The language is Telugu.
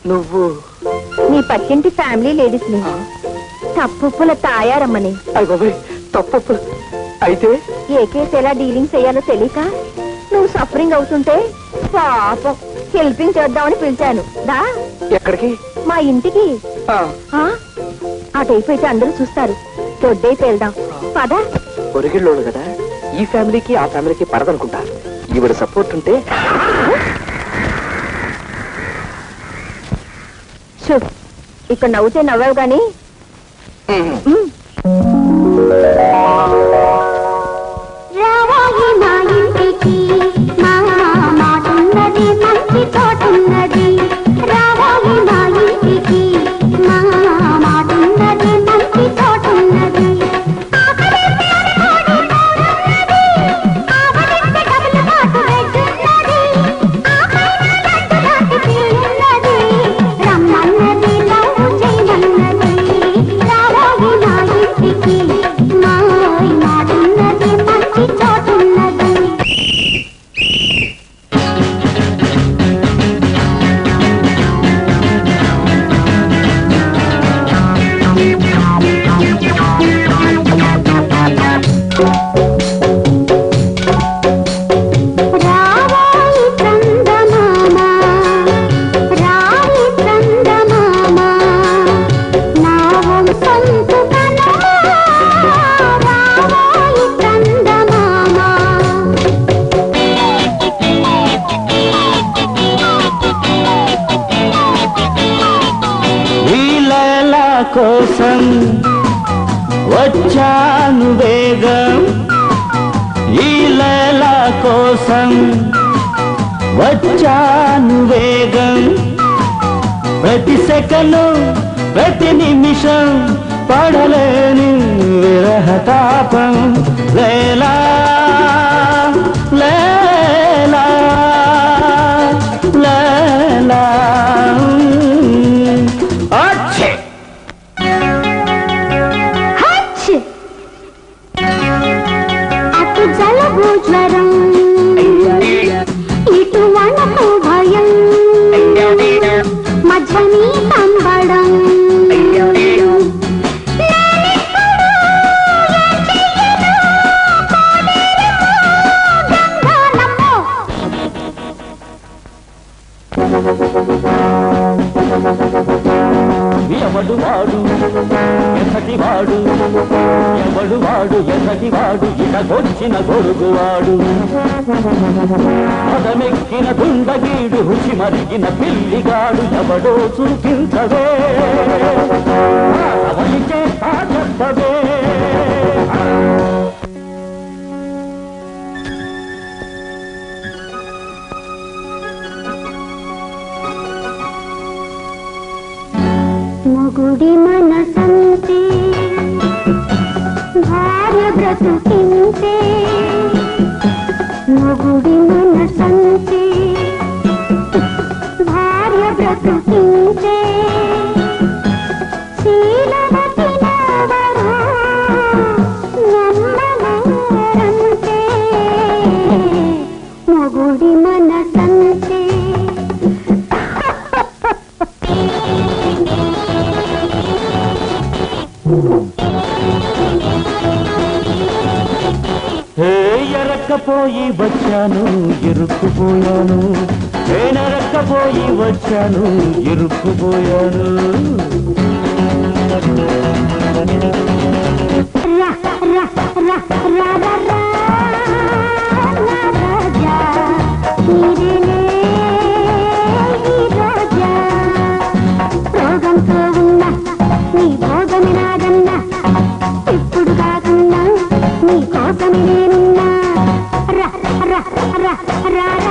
నువ్వు నీ పక్కింటి ఫ్యామిలీ లేడీస్ ని తప్పుల తాయారమ్మని. తప్పు అయితే ఏ కేసు ఎలా డీలింగ్ చేయాలో తెలియక నువ్వు సఫరింగ్ అవుతుంటే పాపం హెల్పింగ్ చేద్దామని పిలిచాను. దా. ఎక్కడికి? మా ఇంటికి. అటైపోయితే అందరూ చూస్తారు. దొడ్డైతే వెళ్దాం పదా. పొరిగిళ్ళోడు కదా, ఈ ఫ్యామిలీకి ఆ ఫ్యామిలీకి పడదనుకుంటా. ఈవిడ సపోర్ట్ ఉంటే. ఇక్కడ నవ్వుతే నవ్వావు గాని మంచి తోటున్నది. రావాలి నా ఇంటికి, మా మాటున్నది మంచి తోటున్నది. కోసం వచ్చాను వేగం, ఈ లైలా కోసం వచ్చాను వేగం. ప్రతి సెకను ప్రతి నిమిషం పడలేని విరహతాపం. లైలా లైలా లైలా. అటు జలబు జ్వరం, ఇటు వణకు భయం, మధ్యని తంబడం. ఎవడు వాడు ఎసటి వాడు, ఎవడు వాడు ఎసటి వాడు, ఇటకొచ్చిన గొడుగువాడు. పదమెక్కిన దుండగీడు, రుచి మరిగిన పిల్లిగాడు, ఎవడో చూపించవే అవనికే చెప్పవే. మొగుడి మనసంతే భార్య బ్రతుకింతే, మొగుడి మనసంతే భార్య బ్రతుకింతే. శీలవతి నవరు నమ్మలేరంతే, మొగుడి మనసంతే. ఎరక్కపోయి వచ్చాను ఇరుక్కుపోయాను, నేనెరక్కపోయి వచ్చాను ఇరుక్కుపోయాను. రోగంతో ఉన్న నీ భోగమి నాదన్నా, ఇప్పుడు కాకున్నా నీ కోసమి నేనున్నా. రా రా రా రా